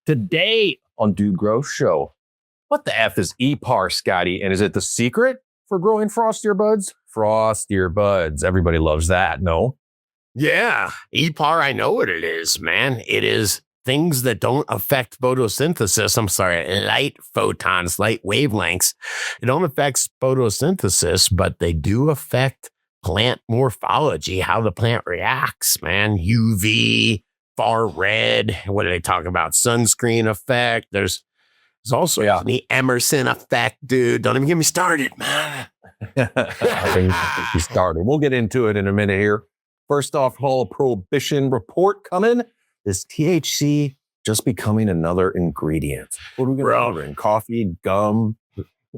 Today on Dude Grow Show, what the F is EPAR, Scotty? And is it the secret for growing frost earbuds? Frost earbuds. Everybody loves that, no? Yeah, EPAR, I know what it is, man. It is things that don't affect photosynthesis. I'm sorry, light photons, light wavelengths. It don't affect photosynthesis, but they do affect plant morphology, how the plant reacts, man. UV, far red. What are they talking about? Sunscreen effect. There's also the Emerson effect, dude. Don't even get me started, man. I think we started. We'll get into it in a minute here. First off, Hall of Prohibition report coming. Is THC just becoming another ingredient? What are we going to put in? Coffee, gum,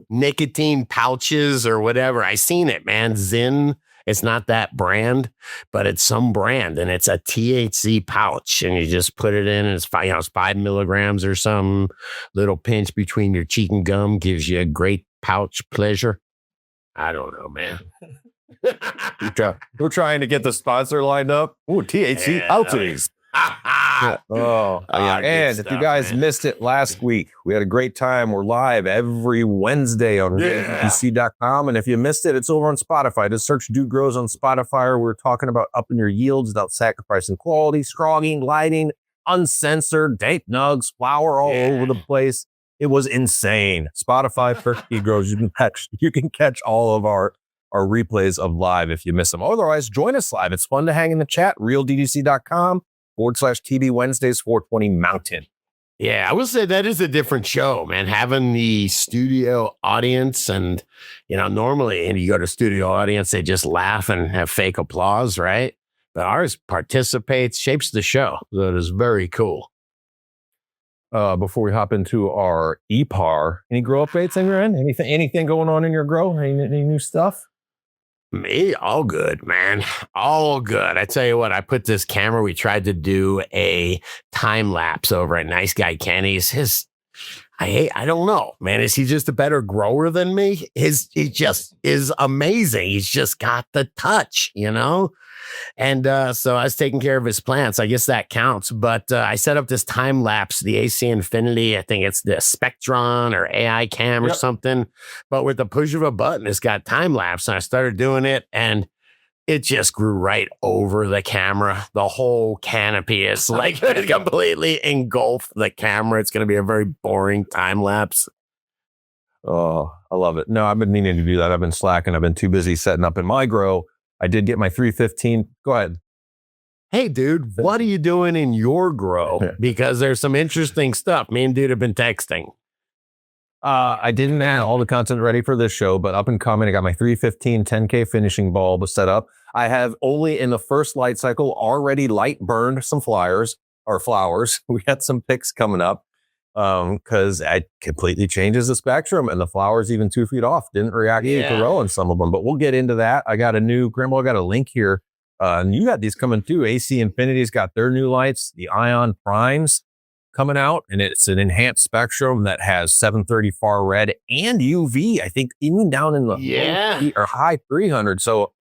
nicotine pouches, or whatever. I seen it, man. Zyn. It's not that brand, but it's some brand, and it's a THC pouch, and you just put it in, and it's 5 milligrams or some little pinch between your cheek and gum gives you a great pouch pleasure. I don't know, man. We're trying to get the sponsor lined up. Ooh, THC pouches. And if you guys missed it last week, we had a great time. We're live every Wednesday on realdc.com. And if you missed it, it's over on Spotify. Just search Dude Grows on Spotify. We're talking about upping your yields without sacrificing quality, scrogging, lighting, uncensored, dank nugs, flour all over the place. It was insane. Spotify for Dude Grows. You can catch all of our replays of live if you miss them. Otherwise, join us live. It's fun to hang in the chat. realddc.com/TB Wednesdays 420 Mountain. Yeah, I will say that is a different show, man. Having the studio audience, and normally, and you go to studio audience, they just laugh and have fake applause, right? But ours participates, shapes the show. So it is very cool. Before we hop into our EPAR, any grow updates in your end? Anything going on in your grow? Any new stuff? Me, all good, man. All good. I tell you what, I put this camera. We tried to do a time lapse over at Nice Guy Kenny's. I don't know, man. Is he just a better grower than me? He just is amazing. He's just got the touch, And so I was taking care of his plants. I guess that counts. But I set up this time lapse, the AC Ifinity. I think it's the Spectron or AI cam or something. But with the push of a button, it's got time lapse. And I started doing it, and it just grew right over the camera. The whole canopy is like completely engulfed the camera. It's going to be a very boring time lapse. Oh, I love it. No, I've been needing to do that. I've been slacking. I've been too busy setting up in my grow. I did get my 315. Go ahead. Hey, dude, what are you doing in your grow? Because there's some interesting stuff. Me and dude have been texting. I didn't have all the content ready for this show, but up and coming, I got my 315 10K finishing bulb set up. I have only in the first light cycle already light burned some flowers. We got some picks coming up because it completely changes the spectrum, and the flowers even 2 feet off didn't react to row on some of them, but we'll get into that. I got a new Grambo. I got a link here. And you got these coming too. AC Infinity's got their new lights, the Ion Primes coming out, and it's an enhanced spectrum that has 730 far red and UV. I think even down in the low or high 300. So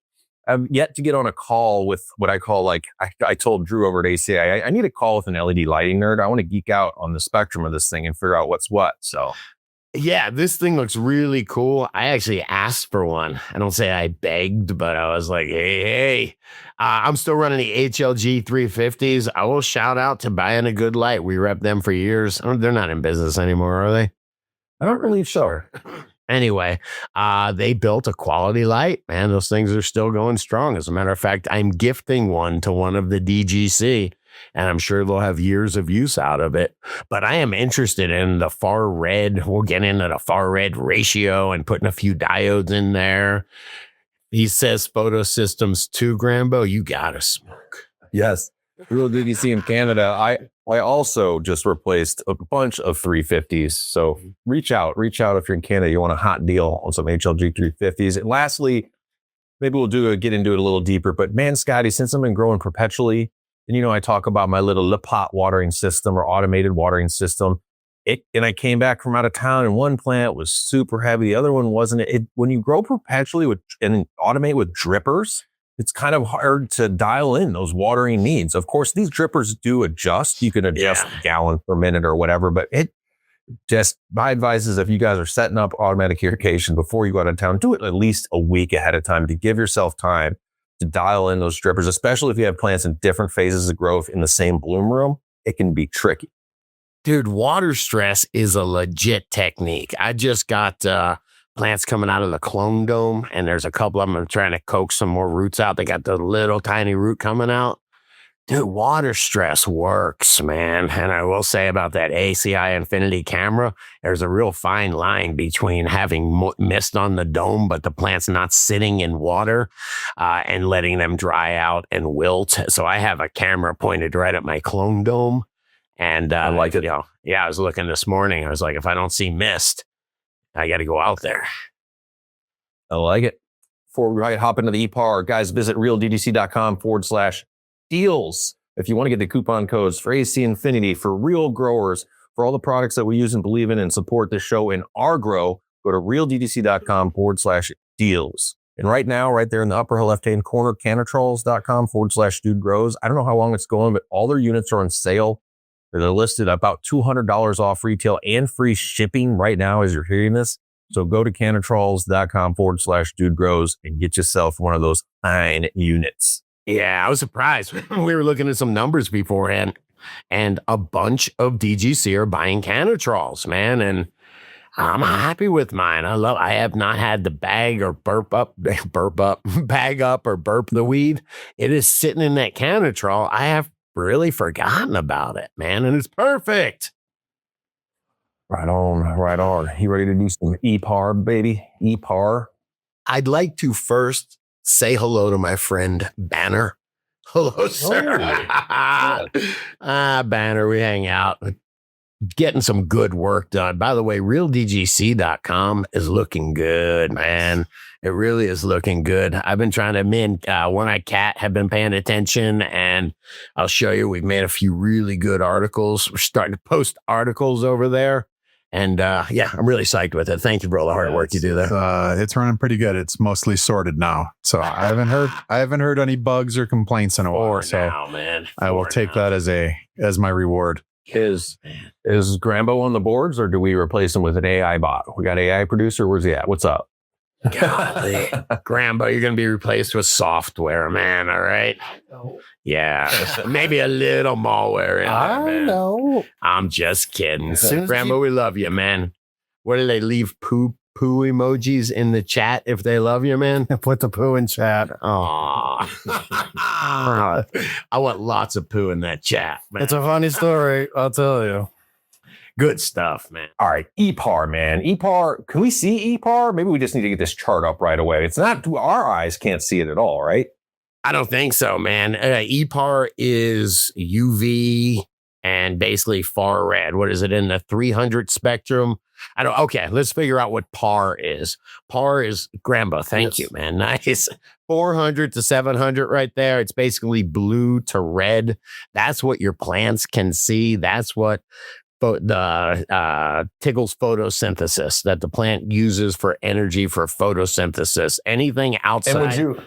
I've yet to get on a call with what I call I told Drew over at ACI, I need a call with an LED lighting nerd. I want to geek out on the spectrum of this thing and figure out what's what. So yeah, this thing looks really cool. I actually asked for one. I don't say I begged, but I was like, hey, I'm still running the HLG 350s. I will shout out to Buying a Good Light. We rep them for years. They're not in business anymore, are they? I don't believe so. Anyway, they built a quality light, man. Those things are still going strong. As a matter of fact, I'm gifting one to one of the DGC, and I'm sure they'll have years of use out of it. But I am interested in the far red. We'll get into the far red ratio and putting a few diodes in there. He says Photo Systems 2, Grambo. You gotta smoke. Yes. Real DDC in Canada. I also just replaced a bunch of 350s. So reach out if you're in Canada. You want a hot deal on some HLG 350s. And lastly, maybe we'll get into it a little deeper. But man, Scotty, since I've been growing perpetually, and I talk about my little Le Pot watering system or automated watering system. And I came back from out of town, and one plant was super heavy. The other one wasn't. When you grow perpetually and automate with drippers, it's kind of hard to dial in those watering needs. Of course, these drippers do adjust. You can adjust gallons per minute or whatever, but my advice is if you guys are setting up automatic irrigation before you go out of town, do it at least a week ahead of time to give yourself time to dial in those drippers, especially if you have plants in different phases of growth in the same bloom room. It can be tricky. Dude, water stress is a legit technique. I just got plants coming out of the clone dome, and there's a couple of them I'm trying to coax some more roots out. They got the little tiny root coming out. Dude, water stress works, man. And I will say about that ACI Ifinity camera, there's a real fine line between having mist on the dome, but the plant's not sitting in water and letting them dry out and wilt. So I have a camera pointed right at my clone dome. And I like it. I was looking this morning. I was like, if I don't see mist, I got to go out there. I like it. Before we hop into the EPAR, guys, visit realddc.com/deals. If you want to get the coupon codes for AC Ifinity, for real growers, for all the products that we use and believe in and support this show in our grow, go to realddc.com/deals. And right now, right there in the upper left-hand corner, cannatrolls.com/dudegrows. I don't know how long it's going, but all their units are on sale. They're listed about $200 off retail and free shipping right now as you're hearing this. So go to cannatrolls.com/dudegrows and get yourself one of those fine units. Yeah, I was surprised. We were looking at some numbers beforehand, and a bunch of DGC are buying Cannatrolls, man. And I'm happy with mine. I have not had the bag or bag up or burp the weed. It is sitting in that Cannatrol. I have really forgotten about it, man. And it's perfect. Right on, right on. You ready to do some EPAR, baby? EPAR. I'd like to first say hello to my friend Banner. Hello, sir. Banner, we hang out. Getting some good work done. By the way, realddgc.com is looking good, man. It really is looking good. I've been trying to One-Eyed Cat have been paying attention, and I'll show you, we've made a few really good articles. We're starting to post articles over there. And I'm really psyched with it. Thank you for all the hard work you do there. It's running pretty good. It's mostly sorted now, so I haven't heard any bugs or complaints in a while. Man. I will take that as my reward. Is Grambo on the boards, or do we replace him with an AI bot? We got AI producer. Where's he at? What's up? Golly. Grambo, you're going to be replaced with software, man. All right. Yeah. Maybe a little malware in there, man. Know. I'm just kidding. Grambo, we love you, man. What do they leave poo emojis in the chat if they love you, man? Put the poo in chat. Aw. I want lots of poo in that chat, man. It's a funny story, I'll tell you. Good stuff, man. All right, EPAR, man. EPAR, can we see EPAR? Maybe we just need to get this chart up right away. It's not, our eyes can't see it at all, right? I don't think so, man. EPAR is UV and basically far red. What is it, in the 300 spectrum? Okay, let's figure out what PAR is. PAR is Grambo. Thank you, man. Nice. 400 to 700 right there. It's basically blue to red. That's what your plants can see. That's what the Tiggle's photosynthesis, that the plant uses for energy for photosynthesis. Anything outside,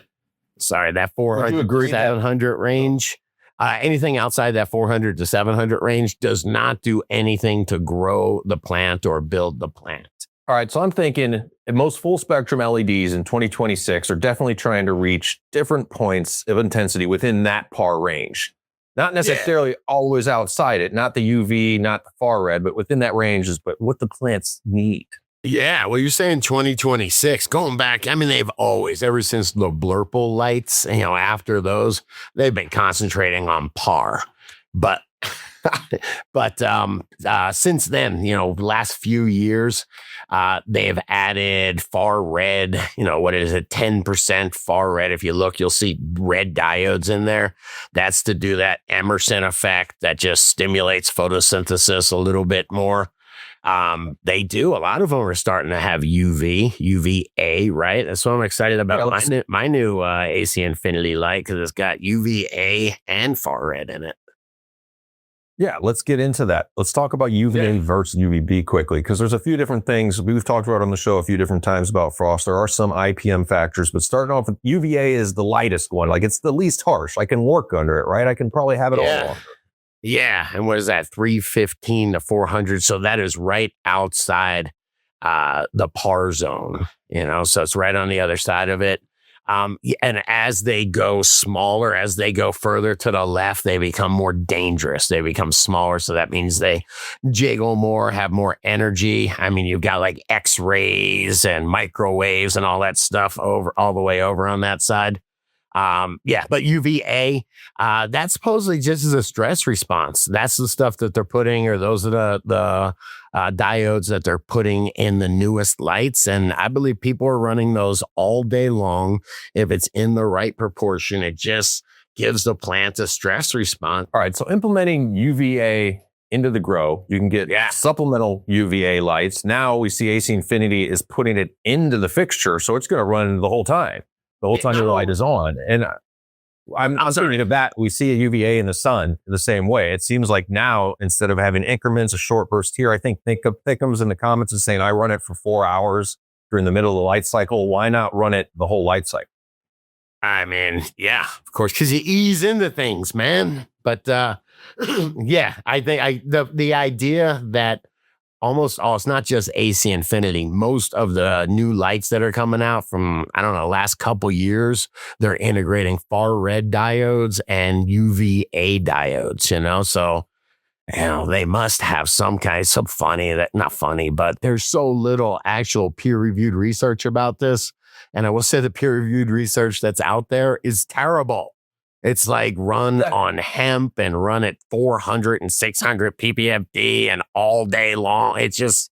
that 400 to 700 range, anything outside that 400 to 700 range does not do anything to grow the plant or build the plant. All right, so I'm thinking most full spectrum LEDs in 2026 are definitely trying to reach different points of intensity within that PAR range. Not necessarily always outside it, not the UV, not the far red, but within that range is what the plants need. Yeah, well, you're saying 2026, going back, I mean, they've always, ever since the blurple lights, after those, they've been concentrating on PAR. But since then, last few years, they've added far red, what is it, 10% far red. If you look, you'll see red diodes in there. That's to do that Emerson effect that just stimulates photosynthesis a little bit more. They do. A lot of them are starting to have UVA, right? That's what I'm excited about. My new AC Ifinity light, because it's got UVA and far red in it. Yeah, let's get into that. Let's talk about UVA versus UVB quickly, because there's a few different things we've talked about on the show a few different times about frost. There are some IPM factors, but starting off with UVA is the lightest one. Like it's the least harsh. I can work under it, right? I can probably have it all. Yeah. And what is that? 315 to 400. So that is right outside the par zone, so it's right on the other side of it. And as they go smaller, as they go further to the left, they become more dangerous. They become smaller. So that means they jiggle more, have more energy. I mean, you've got like X-rays and microwaves and all that stuff all the way over on that side. But UVA, that's supposedly just as a stress response. That's the stuff that they're putting, or those are the diodes that they're putting in the newest lights. And I believe people are running those all day long. If it's in the right proportion, it just gives the plant a stress response. All right. So implementing UVA into the grow, you can get supplemental UVA lights. Now we see AC Infinity is putting it into the fixture. So it's going to run the whole time. The whole time your light is on. And I'm assuming of that, we see a UVA in the sun the same way. It seems like now, instead of having increments, a short burst here, I think Thickums in the comments is saying, I run it for 4 hours during the middle of the light cycle. Why not run it the whole light cycle? I mean, yeah, of course, because you ease into things, man. But I think the idea that it's not just AC Infinity. Most of the new lights that are coming out from, last couple years, they're integrating far red diodes and UVA diodes, So, they must have not funny, but there's so little actual peer-reviewed research about this. And I will say the peer-reviewed research that's out there is terrible. It's like run on hemp and run at 400 and 600 ppfd and all day long. It's just,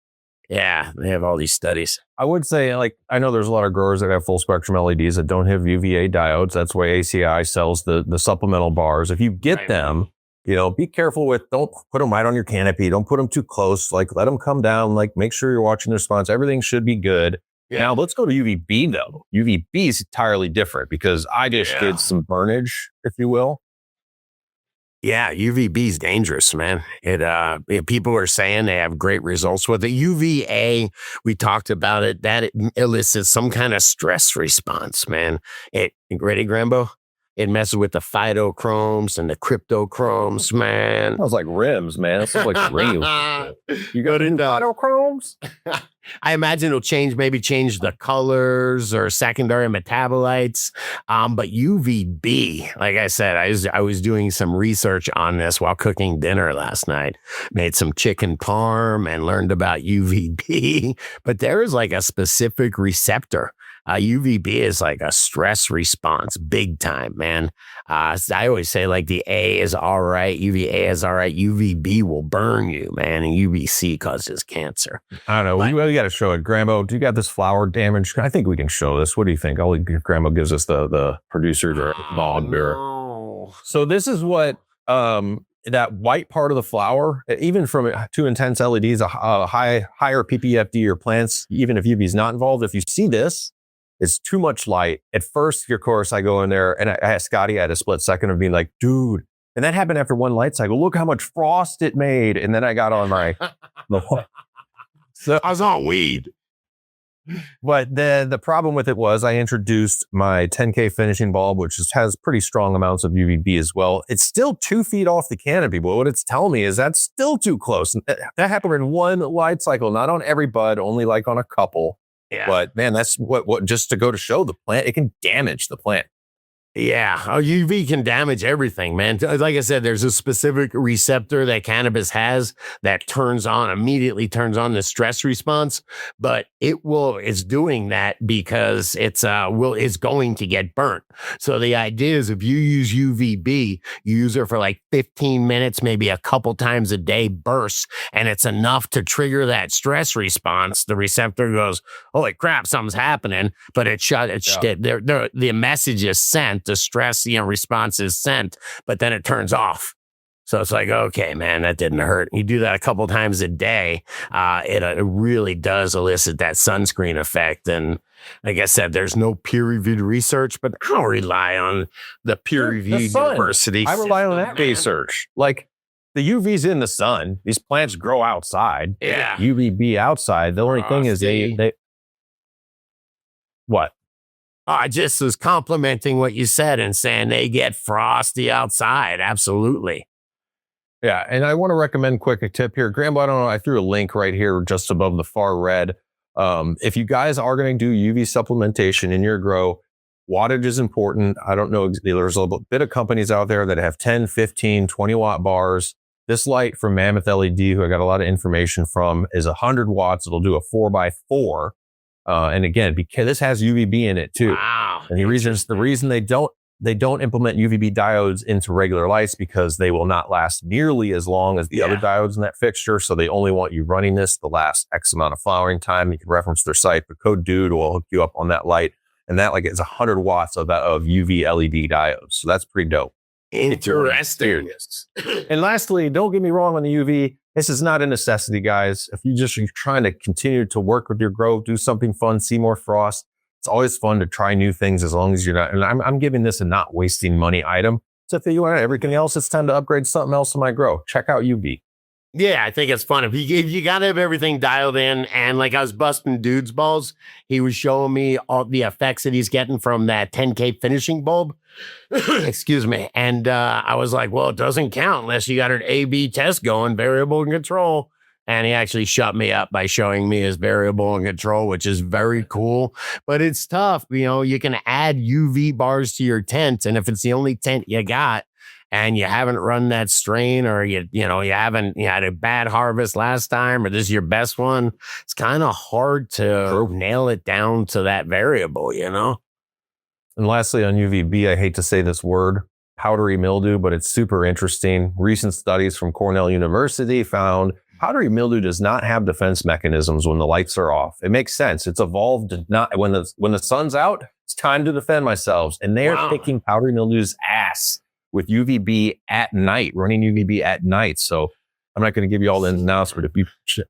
they have all these studies. I would say, I know there's a lot of growers that have full spectrum LEDs that don't have UVA diodes. That's why ACI sells the supplemental bars. If you get them, be careful don't put them right on your canopy. Don't put them too close. Let them come down. Make sure you're watching the response. Everything should be good. Yeah. Now let's go to UVB though. UVB is entirely different because I just did some burnage, if you will. Yeah, UVB is dangerous, man. People are saying they have great results with it. UVA, we talked about it, that it elicits some kind of stress response, man. Ready, Grambo? It messes with the phytochromes and the cryptochromes, man. Sounds like rims, man. That sounds like rims. You got into phytochromes? I imagine it'll change the colors or secondary metabolites. But UVB, like I said, I was doing some research on this while cooking dinner last night. Made some chicken parm and learned about UVB. But there is a specific receptor. UVB is like a stress response, big time, man. I always say the A is all right, UVA is all right, UVB will burn you, man, and UVC causes cancer. I don't know. We got to show it. Grambo, do you got this flower damage? I think we can show this. What do you think? Grambo gives us the producer log there. So this is what that white part of the flower, even from too intense LEDs, a higher PPFD or plants, even if UV is not involved, if you see this, it's too much light. At first, of course, I go in there and I asked Scotty, I had a split second of being like, dude. And that happened after one light cycle. Look how much frost it made. And then I got on so I was on weed. But the problem with it was I introduced my 10K finishing bulb, which has pretty strong amounts of UVB as well. It's still 2 feet off the canopy, but what it's telling me is that's still too close. That happened in one light cycle, not on every bud, only on a couple. Yeah. But man, that's what just to go to show the plant, it can damage the plant. Yeah. UV can damage everything, man. Like I said, there's a specific receptor that cannabis has that immediately turns on the stress response, but it's doing that because it's going to get burnt. So the idea is if you use UVB, you use it for 15 minutes, maybe a couple times a day bursts, and it's enough to trigger that stress response. The receptor goes, holy crap, something's happening, but the message is sent. The stress, response is sent, but then it turns off. So it's okay, man, that didn't hurt. You do that a couple times a day, it really does elicit that sunscreen effect. And like I said, there's no peer-reviewed research, but I don't rely on the peer-reviewed university. I rely on that research. the UV's in the sun. These plants grow outside. Yeah. UVB outside. The only thing is they what? Oh, I just was complimenting what you said and saying they get frosty outside. Absolutely. Yeah, and I want to recommend quick a tip here. Grambo, I don't know, I threw a link right here just above the far red. If you guys are going to do UV supplementation in your grow, wattage is important. I don't know, there's a bit of companies out there that have 10, 15, 20 watt bars. This light from Mammoth LED, who I got a lot of information from, is 100 watts. It'll do a 4x4. And again, because this has UVB in it too. Wow. And the reason they don't implement UVB diodes into regular lights because they will not last nearly as long as the other diodes in that fixture. So they only want you running this the last X amount of flowering time. You can reference their site, but code DUDE will hook you up on that light. And that is 100 watts of UV LED diodes. So that's pretty dope. Interesting. And lastly, don't get me wrong on the UV. This is not a necessity, guys. If you're trying to continue to work with your grow, do something fun, see more frost. It's always fun to try new things as long as you're not. And I'm giving this a not wasting money item. So if you want everything else, it's time to upgrade something else in my grow. Check out UV. Yeah, I think it's fun. If you got to have everything dialed in, and like I was busting dude's balls, he was showing me all the effects that he's getting from that 10K finishing bulb. Excuse me. And I was like, well, it doesn't count unless you got an A/B test going, variable and control. And he actually shut me up by showing me his variable and control, which is very cool. But it's tough. You can add UV bars to your tent, and if it's the only tent you got, and you haven't run that strain, or you had a bad harvest last time, or this is your best one, it's kind of hard to nail it down to that variable, And lastly, on UVB, I hate to say this word, powdery mildew, but it's super interesting. Recent studies from Cornell University found powdery mildew does not have defense mechanisms when the lights are off. It makes sense. It's evolved to not when the sun's out, it's time to defend myself. And they are kicking powdery mildew's ass with UVB at night, running UVB at night. So I'm not going to give you all the ins and outs, but if you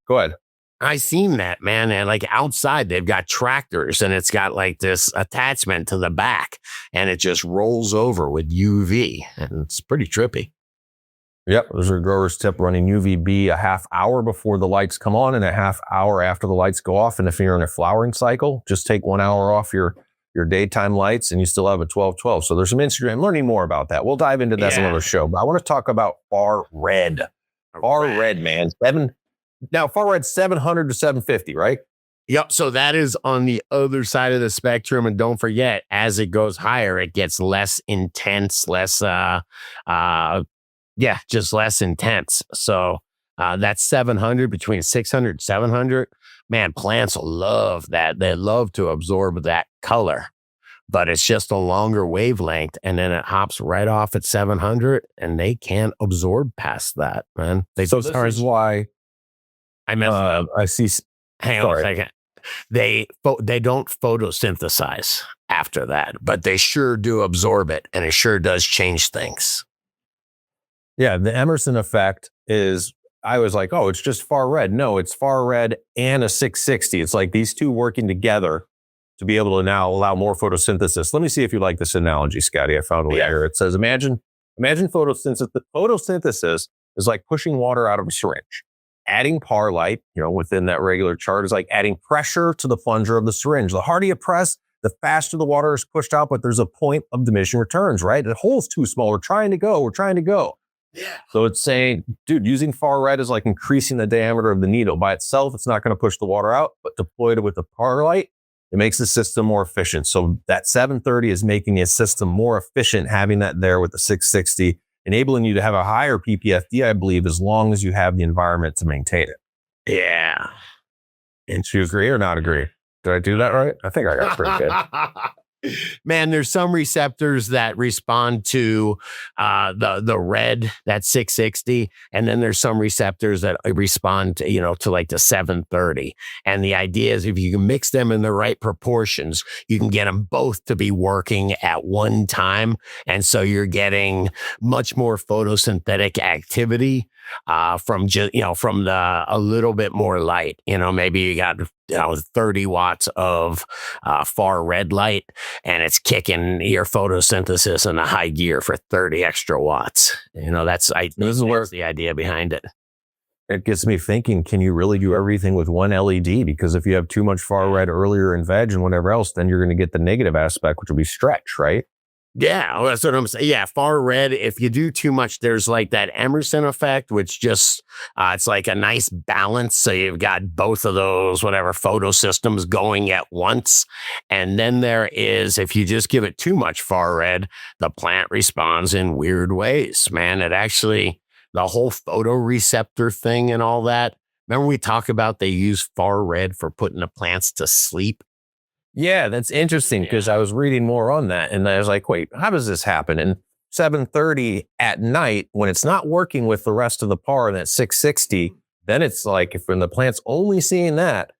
go ahead. I seen that, man. And like outside, they've got tractors, and it's got like this attachment to the back, and it just rolls over with UV, and it's pretty trippy. Yep, there's a grower's tip: running UVB a half hour before the lights come on and a half hour after the lights go off. And if you're in a flowering cycle, just take 1 hour off your daytime lights and you still have a 12-12. So there's some Instagram, learning more about that. We'll dive into that in another show, but I want to talk about far red. Far red, man. Far red 700 to 750, right? Yep. So that is on the other side of the spectrum. And don't forget, as it goes higher, it gets less intense, just less intense. So that's 700, between 600 and 700. Man, plants love that. They love to absorb that color, but it's just a longer wavelength. And then it hops right off at 700, and they can't absorb past that, man. So this is why I see. Hang on a second. They don't photosynthesize after that, but they sure do absorb it, and it sure does change things. Yeah, the Emerson effect is, I was like, oh, it's just far red. No, it's far red and a 660. It's like these two working together to be able to now allow more photosynthesis. Let me see if you like this analogy, Scotty. I found it here. It says, imagine photosynthesis. Photosynthesis is like pushing water out of a syringe. Adding par light, within that regular chart, is like adding pressure to the plunger of the syringe. The harder you press, the faster the water is pushed out, but there's a point of diminishing returns, right? The hole's too small. We're trying to go. Yeah. So it's saying, dude, using far red is like increasing the diameter of the needle. By itself, it's not going to push the water out, but deployed with the par light, it makes the system more efficient. So that 730 is making the system more efficient, having that there with the 660, enabling you to have a higher PPFD, I believe, as long as you have the environment to maintain it. Yeah. And do you agree or not agree? Did I do that right? I think I got it pretty good. Man, there's some receptors that respond to the red, that 660, and then there's some receptors that respond to like the 730. And the idea is, if you can mix them in the right proportions, you can get them both to be working at one time, and so you're getting much more photosynthetic activity from a little bit more light. Maybe you got 30 watts of far red light, and it's kicking your photosynthesis into high gear for 30 extra watts. This is where the idea behind it. It gets me thinking, can you really do everything with one LED? Because if you have too much far red earlier in veg and whatever else, then you're going to get the negative aspect, which will be stretch, right? Yeah, that's what I'm saying. Yeah, far red. If you do too much, there's like that Emerson effect, which just, it's like a nice balance. So you've got both of those, whatever, photo systems going at once. And then there is, if you just give it too much far red, the plant responds in weird ways, man. It actually, the whole photoreceptor thing and all that. Remember we talk about they use far red for putting the plants to sleep? Yeah, that's interesting because I was reading more on that and I was like, wait, how does this happen? And 7:30 at night, when it's not working with the rest of the par and at 660, then it's like if when the plant's only seeing that,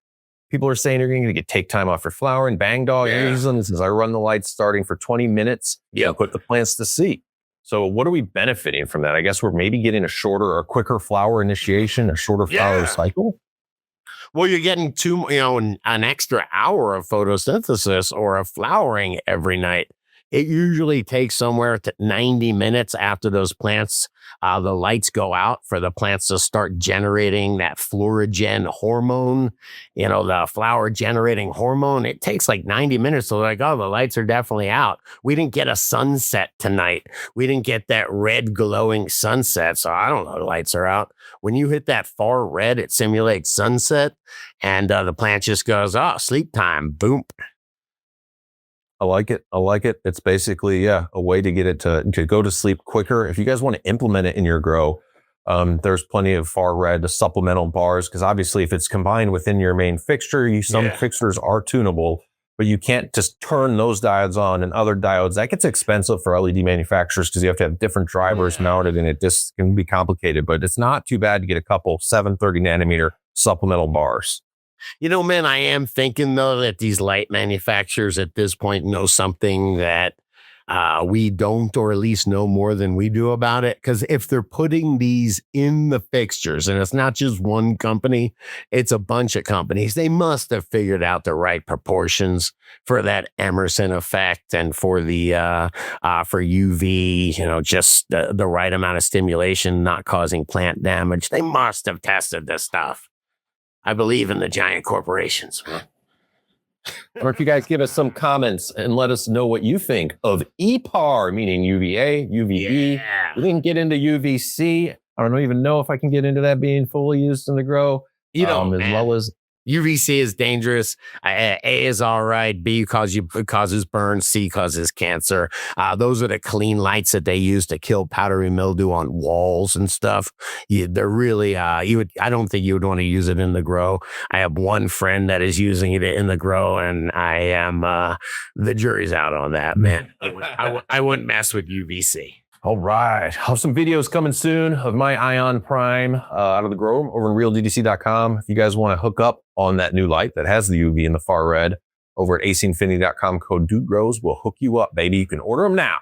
people are saying you're going to take time off for flowering. Bang Dog reasons is I run the lights starting for 20 minutes and put the plants to sleep. So what are we benefiting from that? I guess we're maybe getting a shorter or quicker flower initiation, a shorter flower cycle. Well, you're getting an extra hour of photosynthesis or of flowering every night. It usually takes somewhere to 90 minutes after those plants, the lights go out for the plants to start generating that florigen hormone, the flower generating hormone. It takes like 90 minutes. So like, oh, the lights are definitely out. We didn't get a sunset tonight. We didn't get that red glowing sunset. So I don't know, the lights are out. When you hit that far red, it simulates sunset and the plant just goes, oh, sleep time, boom. I like it. It's basically, a way to get it to go to sleep quicker. If you guys want to implement it in your grow, there's plenty of far red supplemental bars because obviously if it's combined within your main fixture, some fixtures are tunable, but you can't just turn those diodes on and other diodes. That gets expensive for LED manufacturers because you have to have different drivers mounted and it just can be complicated, but it's not too bad to get a couple 730 nanometer supplemental bars. Man, I am thinking, though, that these light manufacturers at this point know something that we don't, or at least know more than we do about it. Because if they're putting these in the fixtures, and it's not just one company, it's a bunch of companies, they must have figured out the right proportions for that Emerson effect and for the for UV, just the right amount of stimulation, not causing plant damage. They must have tested this stuff. I believe in the giant corporations. Or if you guys give us some comments and let us know what you think of EPAR, meaning UVA, UVE. Yeah. We didn't get into UVC. I don't even know if I can get into that being fully used in the grow. Well as UVC is dangerous. A is all right. B causes burn. C causes cancer. Those are the clean lights that they use to kill powdery mildew on walls and stuff. They're really, I don't think you would want to use it in the grow. I have one friend that is using it in the grow, and I am, the jury's out on that, man. I wouldn't mess with UVC. All right. I'll have some videos coming soon of my Ion Prime out of the grow room over on realddc.com. If you guys want to hook up on that new light that has the UV and the far red over at acinfinity.com, code DudeGrows will hook you up, baby. You can order them now.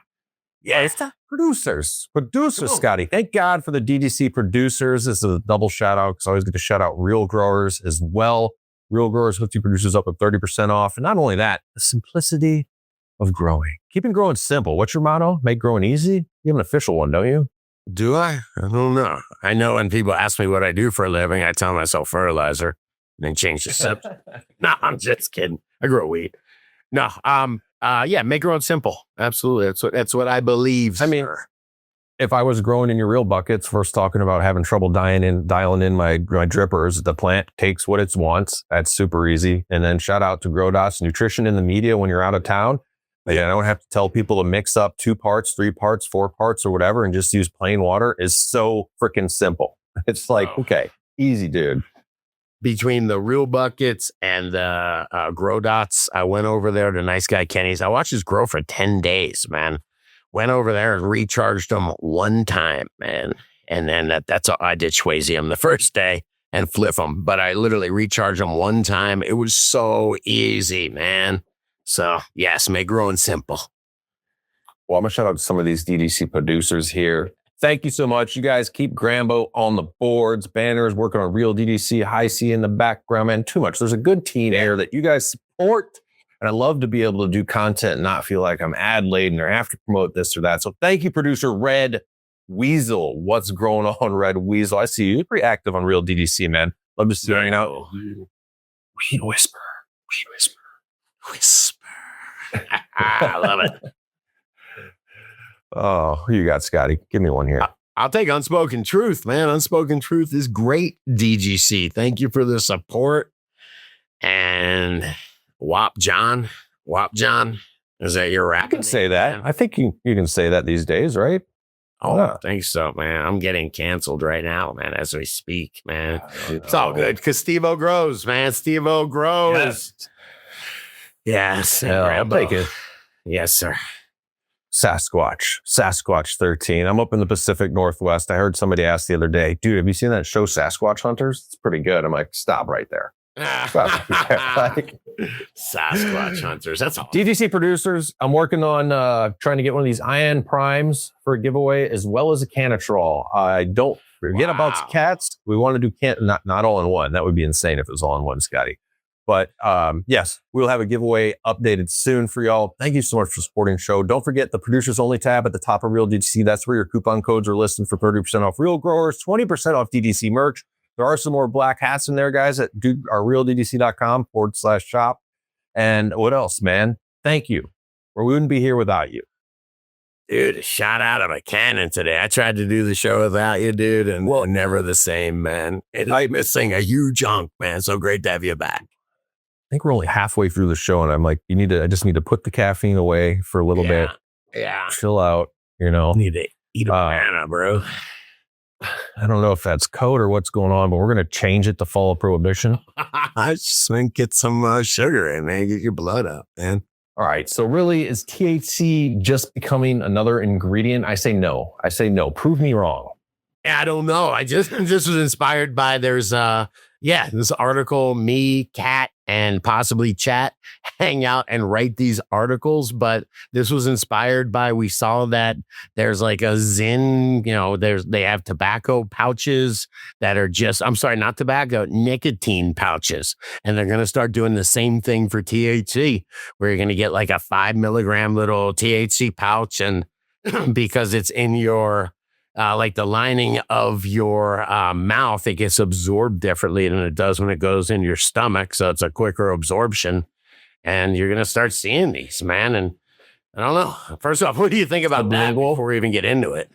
Yeah, it's the producers, Scotty. Thank God for the DDC producers. This is a double shout out because I always get to shout out Real Growers as well. Real Growers hooks you producers up with 30% off. And not only that, the simplicity of growing. Keeping growing simple. What's your motto? Make growing easy? You have an official one, don't you? Do I? I don't know. I know when people ask me what I do for a living, I tell myself fertilizer and then change the subject. No, I'm just kidding. I grow wheat. No, make growing simple. Absolutely. That's what I believe. I mean, if I was growing in your real buckets, first talking about having trouble dialing in my drippers, the plant takes what it wants. That's super easy. And then shout out to GrowDot's Nutrition in the Media when you're out of town. I don't have to tell people to mix up 2 parts, 3 parts, 4 parts or whatever and just use plain water is so freaking simple. It's like, okay, easy, dude. Between the real buckets and the GrowDots, I went over there to Nice Guy Kenny's. I watched his grow for 10 days, man. Went over there and recharged them one time, man. And then that's all I did. Swayze them the first day and flip them. But I literally recharged them one time. It was so easy, man. So, yes, make growing simple. Well, I'm going to shout out to some of these DDC producers here. Thank you so much. You guys keep Grambo on the boards, banners, working on Real DDC, High C in the background, man. Too much. There's a good team there that you guys support. And I love to be able to do content and not feel like I'm ad laden or have to promote this or that. So thank you, producer Red Weasel. What's going on, Red Weasel? I see you. You're pretty active on Real DDC, man. Love to see you hanging out. Weed whisper. Weed whisper. Whisper. I love it. Oh, who you got, Scotty? Give me one here. I'll take Unspoken Truth, man. Unspoken Truth is great, DGC. Thank you for the support. And Wop John, is that your rap? I can say that. I think you can say that these days, right? Oh, Yeah. I think so, man. I'm getting canceled right now, man, as we speak, man. It's all good because Steve-O grows, man. Steve-O grows. Yes. I'll take it. Yes, sir. Sasquatch 13. I'm up in the Pacific Northwest. I heard somebody ask the other day, dude, have you seen that show Sasquatch Hunters? It's pretty good. I'm like, stop right there. Sasquatch Hunters. That's all. DGC producers, I'm working on trying to get one of these ion primes for a giveaway as well as a Canatrol. I don't forget about the cats. We want to do not all in one. That would be insane if it was all in one, Scotty. But yes, we'll have a giveaway updated soon for y'all. Thank you so much for supporting the show. Don't forget the producers only tab at the top of Real DDC. That's where your coupon codes are listed for 30% off Real Growers, 20% off DDC merch. There are some more black hats in there, guys, at realddc.com/shop. And what else, man? Thank you. Or we wouldn't be here without you. Dude, a shot out of a cannon today. I tried to do the show without you, dude, and never the same, man. I'm missing a huge hunk, man. So great to have you back. I think we're only halfway through the show, and I'm like, I just need to put the caffeine away for a little bit. Yeah. Chill out, Need to eat a banana, bro. I don't know if that's code or what's going on, but we're going to change it to follow prohibition. I just want to get some sugar in, man. Get your blood up, man. All right. So really, is THC just becoming another ingredient? I say no. Prove me wrong. Yeah, I don't know. I just was inspired by there's this article, me, Kat, and possibly Chat hang out and write these articles. But this was inspired by, we saw that there's like a Zyn, they have tobacco pouches that are not tobacco, nicotine pouches. And they're going to start doing the same thing for THC, where you're going to get like a 5 milligram little THC pouch. And because it's in your like the lining of your mouth, it gets absorbed differently than it does when it goes in your stomach. So it's a quicker absorption. And you're going to start seeing these, man. And I don't know. First off, what do you think about that before we even get into it?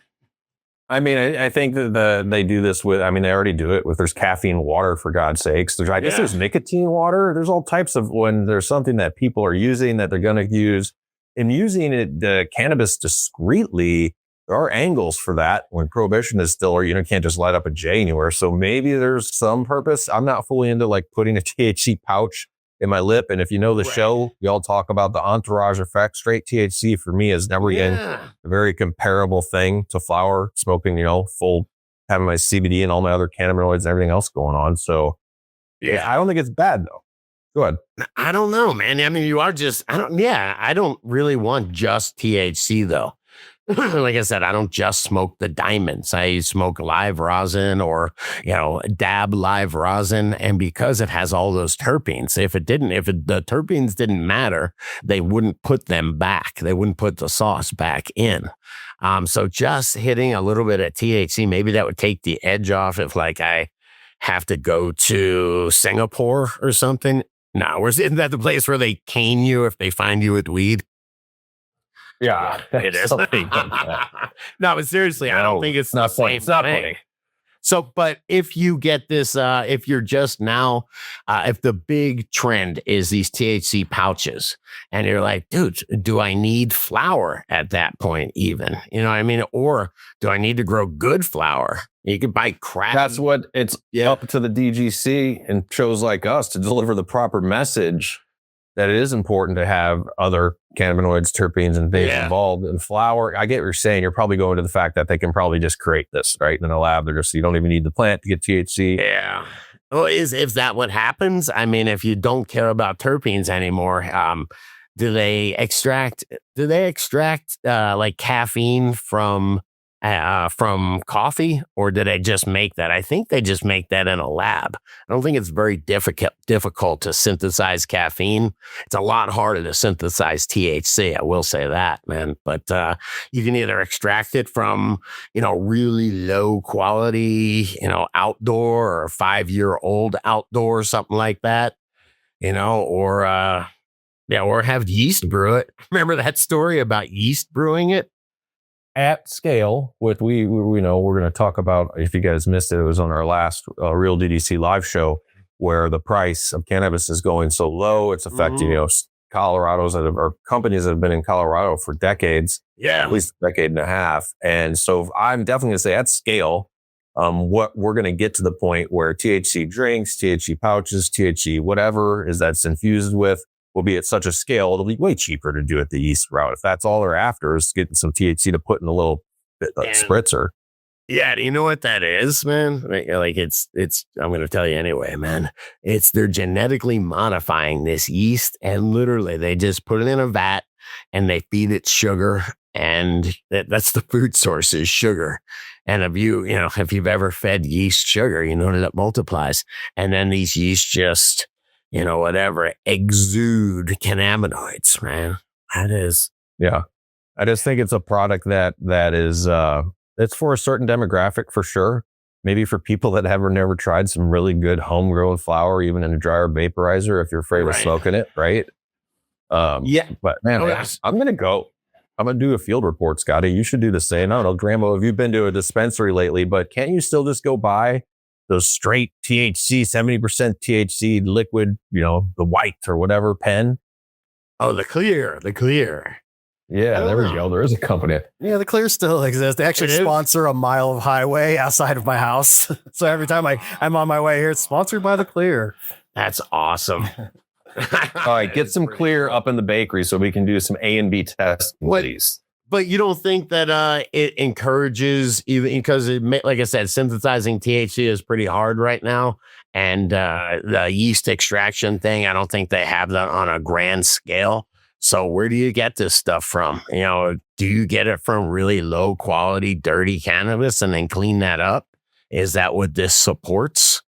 I mean, I think that they do this with, they already do it with, there's caffeine water, for God's sakes. There's nicotine water. There's all types of, when there's something that people are using that they're going to use. And using the cannabis discreetly, there are angles for that when prohibition is still, or can't just light up a J anywhere. So maybe there's some purpose. I'm not fully into like putting a THC pouch in my lip. And if you know the show, we all talk about the entourage effect. Straight THC for me is never been a very comparable thing to flower smoking, full, having my CBD and all my other cannabinoids and everything else going on. So I don't think it's bad though. Go ahead. I don't know, man. I don't really want just THC though. Like I said, I don't just smoke the diamonds. I smoke live rosin or, dab live rosin. And because it has all those terpenes, if the terpenes didn't matter, they wouldn't put them back. They wouldn't put the sauce back in. So just hitting a little bit of THC, maybe that would take the edge off if like I have to go to Singapore or something. No, isn't that the place where they cane you if they find you with weed? Yeah, it is. No, but seriously, I don't think it's not funny. It's not funny. So, but if you get this, if you're just now, if the big trend is these THC pouches and you're like, dude, do I need flower at that point even? You know what I mean? Or do I need to grow good flower? You could buy crap. That's what it's up to the DGC and shows like us to deliver the proper message that it is important to have other cannabinoids, terpenes, and things involved in flower. I get what you're saying. You're probably going to the fact that they can probably just create this, right? In a lab, you don't even need the plant to get THC. Yeah. Well, is that what happens? I mean, if you don't care about terpenes anymore, do they extract like caffeine from from coffee, or did they just make that? I think they just make that in a lab. I don't think it's very difficult to synthesize caffeine. It's a lot harder to synthesize THC. I will say that, man. But you can either extract it from, really low quality, outdoor or 5-year-old outdoor, something like that, or have yeast brew it. Remember that story about yeast brewing it? At scale, with we're going to talk about, if you guys missed it, it was on our last Real DDC live show, where the price of cannabis is going so low, it's affecting Colorado's or companies that have been in Colorado for decades, at least a decade and a half. And so I'm definitely going to say at scale, what we're going to get to the point where THC drinks, THC pouches, THC whatever is that's infused with will be at such a scale, it'll be way cheaper to do it the yeast route. If that's all they're after is getting some THC to put in a little spritzer. Yeah, do you know what that is, man? Like it's. I'm going to tell you anyway, man. They're genetically modifying this yeast, and literally they just put it in a vat and they feed it sugar, and that's the food source is sugar. And if you've ever fed yeast sugar, you know that it multiplies, and then these yeast just exude cannabinoids, man. That is. Yeah. I just think it's a product that is, it's for a certain demographic for sure. Maybe for people that have never tried some really good homegrown flower, even in a dryer vaporizer, if you're afraid of smoking it, right? But man, I'm going to go. I'm going to do a field report, Scotty. You should do the same. I don't know, Grambo, have you been to a dispensary lately, but can't you still just go buy those straight THC, 70% THC liquid, the white or whatever pen? Oh, the clear. Yeah, there we go. There is a company. Yeah, the clear still exists. They actually sponsor a mile of highway outside of my house. So every time I'm on my way here, it's sponsored by the clear. That's awesome. All right, get some clear up in the bakery so we can do some A and B tests, please. But you don't think that it encourages, even because like I said, synthesizing THC is pretty hard right now, and the yeast extraction thing, I don't think they have that on a grand scale. So where do you get this stuff from? Do you get it from really low quality, dirty cannabis and then clean that up? Is that what this supports?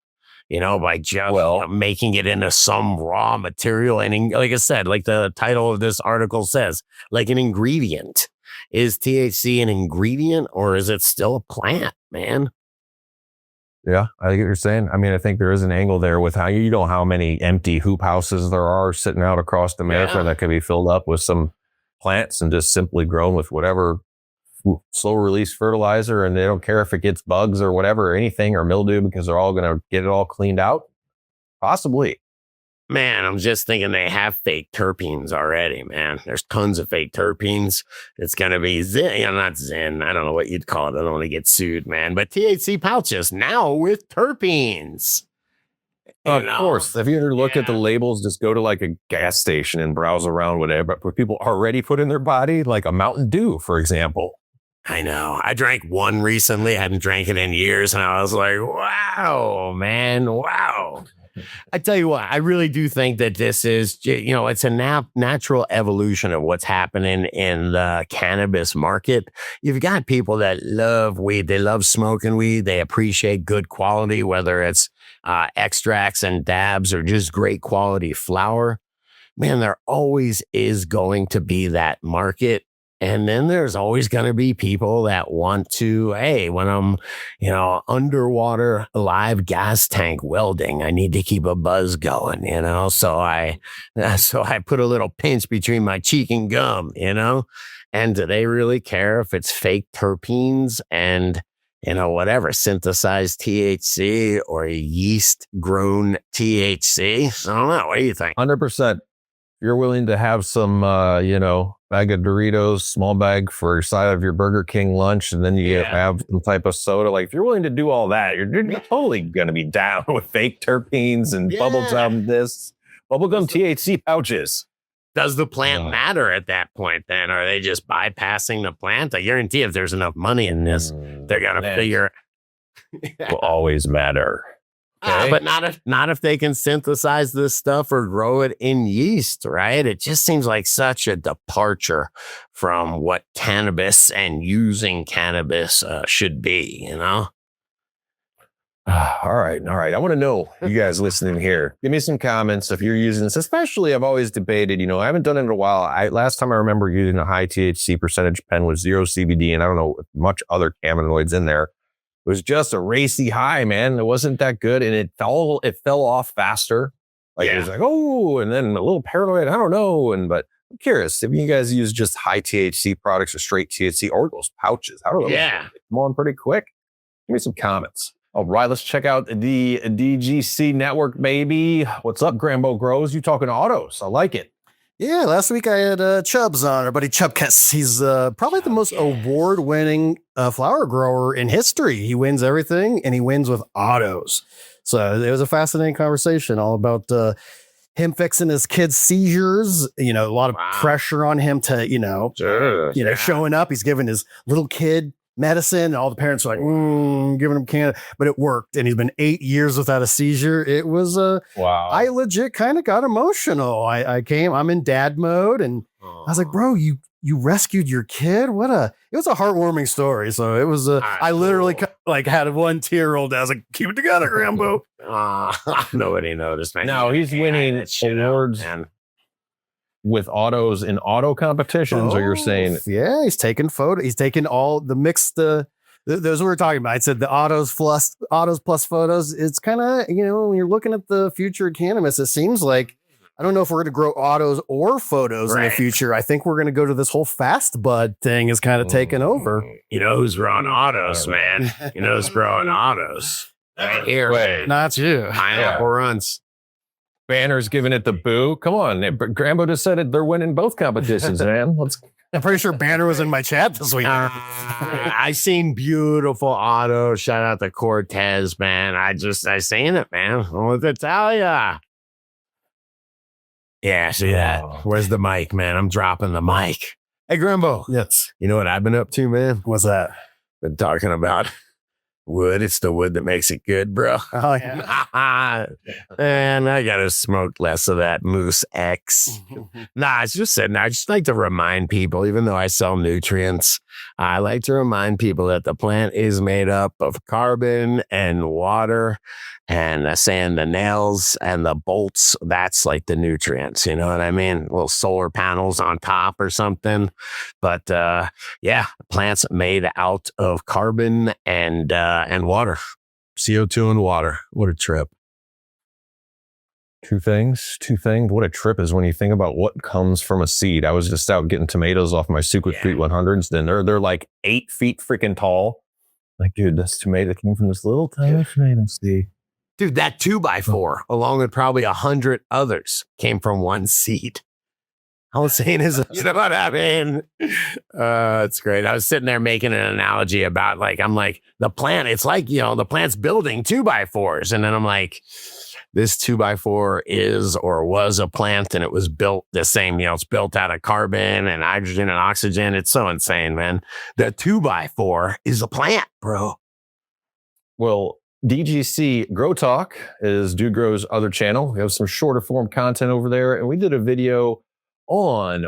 By just making it into some raw material, and like I said, like the title of this article says, like an ingredient. Is THC an ingredient, or is it still a plant, man? Yeah, I think what you're saying. I mean, I think there is an angle there with how many empty hoop houses there are sitting out across America that could be filled up with some plants and just simply grown with whatever slow release fertilizer, and they don't care if it gets bugs or whatever, or anything, or mildew, because they're all going to get it all cleaned out. Possibly. Man, I'm just thinking they have fake terpenes already, man. There's tons of fake terpenes. It's going to be not Zen. I don't know what you'd call it. I don't want to get sued, man. But THC pouches now with terpenes. Of course. If you ever look at the labels, just go to like a gas station and browse around whatever. But people already put in their body, like a Mountain Dew, for example. I know. I drank one recently. I hadn't drank it in years. And I was like, wow, man. Wow. I tell you what, I really do think that this is, it's a natural evolution of what's happening in the cannabis market. You've got people that love weed. They love smoking weed. They appreciate good quality, whether it's extracts and dabs or just great quality flower. Man, there always is going to be that market. And then there's always going to be people that want to, hey, when I'm, underwater live gas tank welding, I need to keep a buzz going, so I put a little pinch between my cheek and gum, and do they really care if it's fake terpenes and, whatever, synthesized THC or yeast grown THC? I don't know. What do you think? 100%. You're willing to have some, bag of Doritos, small bag for side of your Burger King lunch, and then you have some type of soda. Like, if you're willing to do all that, you're totally going to be down with fake terpenes and bubblegum THC pouches. Does the plant matter at that point then? Are they just bypassing the plant? I guarantee if there's enough money in this, they're going to figure will always matter. Okay. But not if they can synthesize this stuff or grow it in yeast, right? It just seems like such a departure from what cannabis and using cannabis should be, you know? All right. I want to know, you guys listening here, give me some comments if you're using this. Especially, I've always debated, I haven't done it in a while. Last time I remember using a high THC percentage pen with 0 CBD, and I don't know much other cannabinoids in there. It was just a racy high, man. It wasn't that good, and it fell off faster. It was like, oh, and then a little paranoid. I don't know, but I'm curious if you guys use just high THC products or straight THC or those pouches. How do those come on pretty quick? Give me some comments. All right, let's check out the DGC network, baby. What's up, Grambo Grows? You talking autos? I like it. Yeah, last week I had Chubbs on, our buddy Chubkes. He's probably the most award-winning flower grower in history. He wins everything, and he wins with autos. So it was a fascinating conversation all about him fixing his kids' seizures. A lot of pressure on him to, showing up. He's giving his little kid medicine, and all the parents are like, giving him candy, but it worked. And he's been 8 years without a seizure. It was wow. I legit kind of got emotional. I'm in dad mode, and I was like, bro, you rescued your kid. It was a heartwarming story. So it was, I literally had one tear roll down. I was like, keep it together, Grambo. Nobody noticed, man. Now he's winning awards with autos in auto competitions, or you're saying? Yeah, he's taking photos. He's taking all the mixed, those we were talking about. I said the autos plus photos. It's kind of, when you're looking at the future of cannabis, it seems like, I don't know if we're going to grow autos or photos in the future. I think we're going to go to this whole fast bud thing is kind of taking over. You know who's growing autos, man? You know who's growing autos? Right here. Wait, not you. Pineapple runs. Banner's giving it the boo. Come on. Grambo just said it. They're winning both competitions, man. I'm pretty sure Banner was in my chat this week. I seen beautiful autos. Shout out to Cortez, man. I seen it, man. What to tell ya? Yeah, see that? Where's the mic, man? I'm dropping the mic. Hey, Grambo. Yes. You know what I've been up to, man? What's that? Been talking about wood. It's the wood that makes it good, bro. Oh, yeah. And I got to smoke less of that Moose X. Nah, it's just sitting there. I just like to remind people, even though I sell nutrients, I like to remind people that the plant is made up of carbon and water, and saying the nails and the bolts, that's like the nutrients, you know what I mean? Little solar panels on top or something. But plants made out of carbon and water. CO2 and water. What a trip. Two things. What a trip is when you think about what comes from a seed. I was just out getting tomatoes off my Super Street 100s. Then they're like 8 feet freaking tall. Like, dude, this tomato came from this little tiny tomato seed. Dude, that 2x4, along with probably 100 others, came from one seed. All I'm saying is, you know what I mean? It's great. I was sitting there making an analogy about I'm like, the plant, it's like, the plant's building 2x4s. And then I'm like, this 2x4 is or was a plant, and it was built the same, it's built out of carbon and hydrogen and oxygen. It's so insane, man. The 2x4 is a plant, bro. Well, DGC Grow Talk is Dude Grow's other channel. We have some shorter form content over there, and we did a video on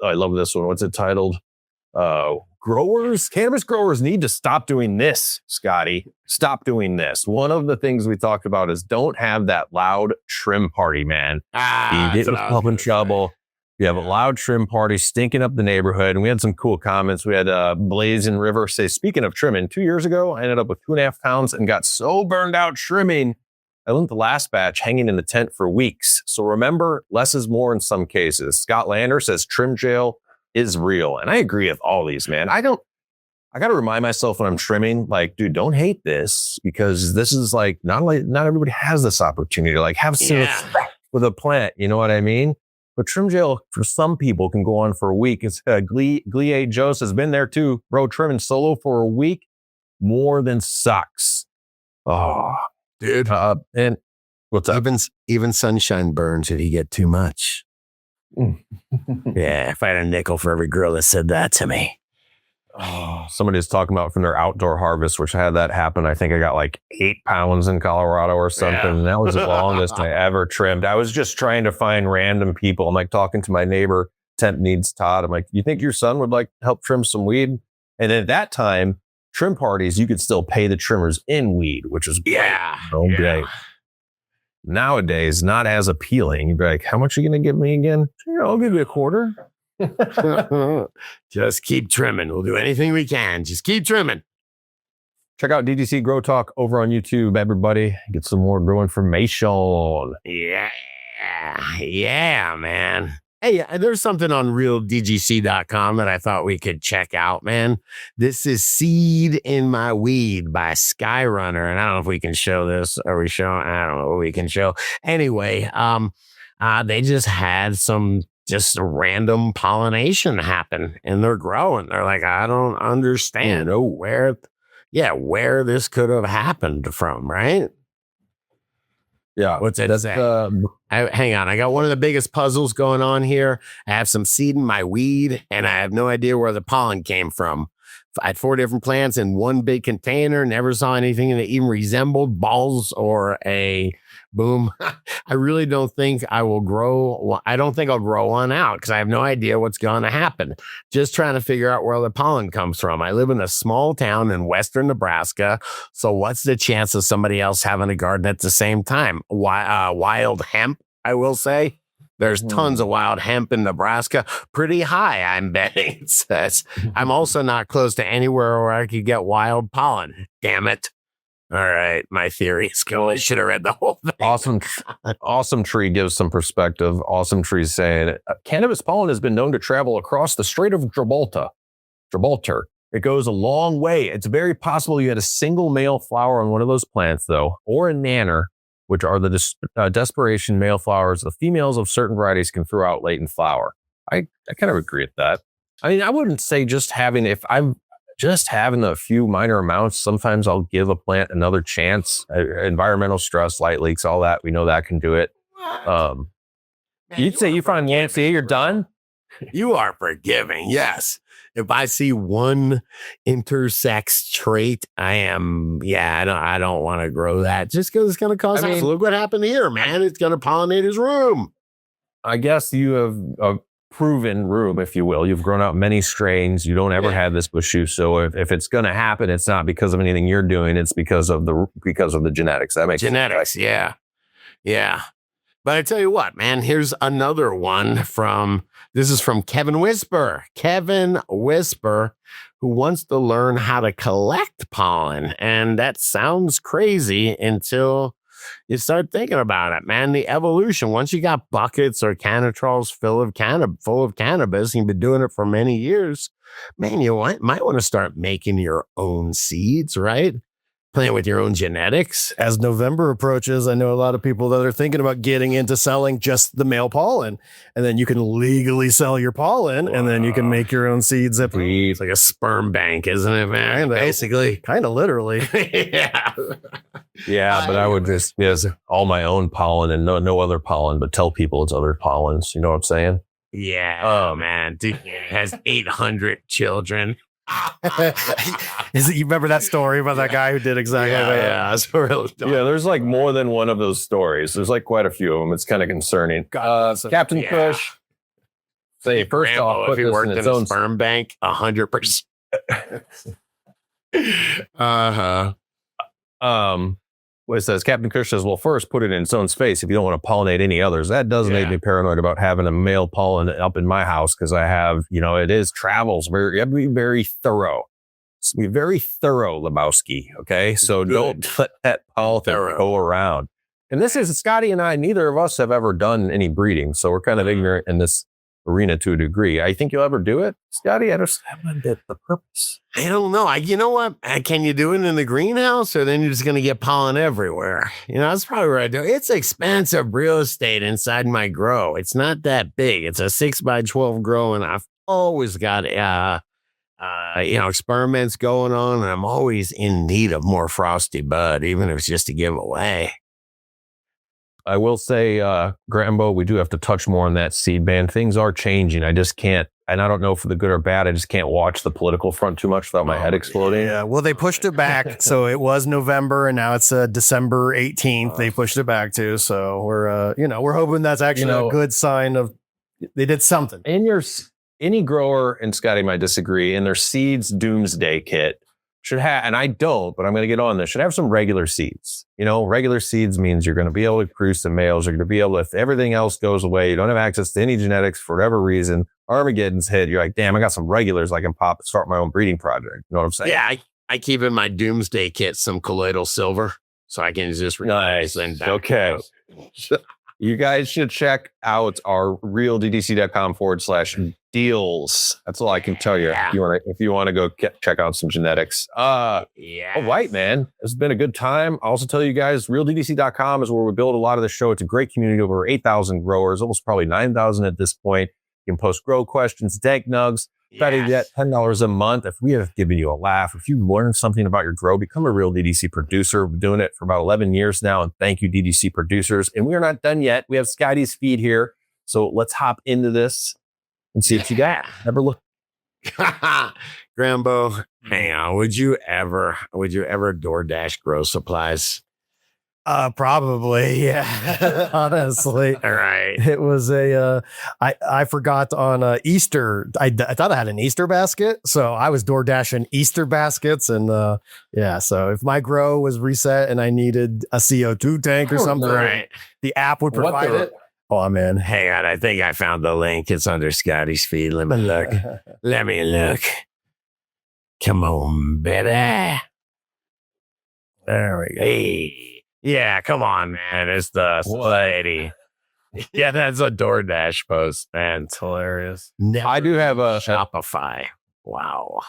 I love this one. What's it titled? Cannabis growers need to stop doing this, Scotty. Stop doing this. One of the things we talked about is don't have that loud trim party, man. You get yourself in trouble. You have a loud trim party stinking up the neighborhood. And we had some cool comments. We had Blazing River say, speaking of trimming, 2 years ago, I ended up with 2.5 pounds and got so burned out trimming, I left the last batch hanging in the tent for weeks. So remember, less is more in some cases. Scott Lander says trim jail is real. And I agree with all these, man. I got to remind myself when I'm trimming, dude, don't hate this, because this is not everybody has this opportunity to have some respect with a plant. You know what I mean? But trim jail for some people can go on for a week. It's Glee Jost has been there too. Bro, trimming solo for a week more than sucks. Oh, dude. And what's up? Even sunshine burns if you get too much. Yeah, if I had a nickel for every girl that said that to me. somebody was talking about from their outdoor harvest, which I had that happen. I think I got like 8 pounds in Colorado or something. Yeah. And that was the longest I ever trimmed. I was just trying to find random people. I'm like talking to my neighbor, Temp Needs Todd. I'm like, you think your son would like help trim some weed? And at that time, trim parties, you could still pay the trimmers in weed, which was great. Yeah. Okay. Nowadays, not as appealing. You'd be like, how much are you going to give me again? Yeah, I'll give you a quarter. Just keep trimming. We'll do anything we can. Just keep trimming. Check out DTC Grow Talk over on YouTube, everybody. Get some more grow information. Yeah. Yeah, man. Hey, there's something on realdgc.com that I thought we could check out, man. This is Seed in My Weed by Skyrunner. And I don't know if we can show this. Are we showing? I don't know what we can show. Anyway, they just had some just random pollination happen and they're growing. They're like, I don't understand where this could have happened from, right? Yeah. What's it say? Hang on. I got one of the biggest puzzles going on here. I have some seed in my weed and I have no idea where the pollen came from. I had 4 different plants in one big container. Never saw anything that even resembled balls or a boom. I really don't think I will grow. I don't think I'll grow one out because I have no idea what's going to happen. Just trying to figure out where the pollen comes from. I live in a small town in western Nebraska. So what's the chance of somebody else having a garden at the same time? Wild hemp, I will say. There's tons of wild hemp in Nebraska. Pretty high, I'm betting. It says. I'm also not close to anywhere where I could get wild pollen. Damn it. All right. My theory is going. Should have read the whole thing. Awesome Tree gives some perspective. Awesome Tree saying, cannabis pollen has been known to travel across the Strait of Gibraltar. It goes a long way. It's very possible you had a single male flower on one of those plants, though, or a nanner, which are the desperation male flowers. The females of certain varieties can throw out late in flower. I kind of agree with that. I mean, I wouldn't say if I'm just having a few minor amounts, sometimes I'll give a plant another chance. Environmental stress, light leaks, all that. We know that can do it. You'd say you find Yancey, you're done? You are forgiving. Yes. If I see one intersex trait, I don't want to grow that just because it's going to cause. Look what happened here, man. It's going to pollinate his room. I guess you have a proven room, if you will. You've grown out many strains. You don't ever have this bushu. So if it's going to happen, it's not because of anything you're doing. It's because of the genetics. That makes genetics. Sense. Yeah. But I tell you what, man, here's another one this is from Kevin Whisper, who wants to learn how to collect pollen. And that sounds crazy until you start thinking about it, man. The evolution, once you got buckets or canitrolls full of cannabis, and you've been doing it for many years, man, you might want to start making your own seeds, right? Playing with your own genetics. As November approaches, I know a lot of people that are thinking about getting into selling just the male pollen. And then you can legally sell your pollen and then you can make your own seeds. It's like a sperm bank, isn't it, man? Basically. Kind of literally. Yeah. Yeah, but I would just all my own pollen and no other pollen, but tell people it's other pollens. You know what I'm saying? Yeah. Oh, man. Dude has 800 children. You remember that story about that guy who did exactly that? Yeah, it's real dumb. Yeah, there's like more than one of those stories. There's like quite a few of them. It's kind of concerning. Captain Kush. Say first Grambo, off, put if he this worked in in its a own sperm bank, 100%. What it says, Captain Kush says, well, first put it in its own space if you don't want to pollinate any others. That does make me paranoid about having a male pollen up in my house because I have, it travels. You have to be very thorough. Be very thorough, Lebowski. Okay. So don't let that pollen go around. And this is Scotty and I, neither of us have ever done any breeding. So we're kind of ignorant in this arena to a degree. I think you'll ever do it, Scotty. I just haven't the purpose. I don't know. You know what? Can you do it in the greenhouse or then you're just going to get pollen everywhere? That's probably what I do. It's expensive real estate inside my grow. It's not that big. It's a 6x12 grow and I've always got, experiments going on and I'm always in need of more frosty bud, even if it's just to give away. I will say, Grambo, we do have to touch more on that seed ban. Things are changing. I just can't, and I don't know for the good or bad. I just can't watch the political front too much without my head exploding. Yeah, well, they pushed it back, so it was November, and now it's December 18th. They pushed it back to, so we're hoping that's actually a good sign of they did something. Any grower, and Scotty might disagree, in their seeds doomsday kit should have, and I don't, but I'm going to get on this, should have some regular seeds. Regular seeds means you're going to be able to produce the males. You're going to be able to, if everything else goes away, you don't have access to any genetics for whatever reason, Armageddon's hit, you're like, damn, I got some regulars I can pop and start my own breeding project. You know what I'm saying? Yeah, I keep in my doomsday kit some colloidal silver so I can just nice. Okay. You guys should check out our realddc.com/deals. That's all I can tell you. Yeah. If you want to go check out some genetics. All right, man. It's been a good time. I'll also tell you guys, realddc.com is where we build a lot of the show. It's a great community, over 8,000 growers, almost probably 9,000 at this point. You can post grow questions, dank nugs. Better yet, $10 a month. If we have given you a laugh, if you learned something about your grow, become a real DDC producer. We're doing it for about 11 years now. And thank you, DDC producers. And we are not done yet. We have Scotty's feed here. So let's hop into this and see what you got. Never look. Grambo, hang on. Would you ever DoorDash grow supplies? Probably, yeah. Honestly, All right. it was I forgot on Easter. I thought I had an Easter basket, so I was door dashing Easter baskets, and so if my grow was reset and I needed a CO2 tank or something, Right. the app would provide it. Oh, I'm in. Hang on. I think I found the link. It's under Scotty's feed. Let me look. Let me look. Come on, baby. There we go. Hey. Yeah, come on, man. It's the lady. Yeah, that's a DoorDash post, man. It's hilarious. I do have a Shopify. Wow.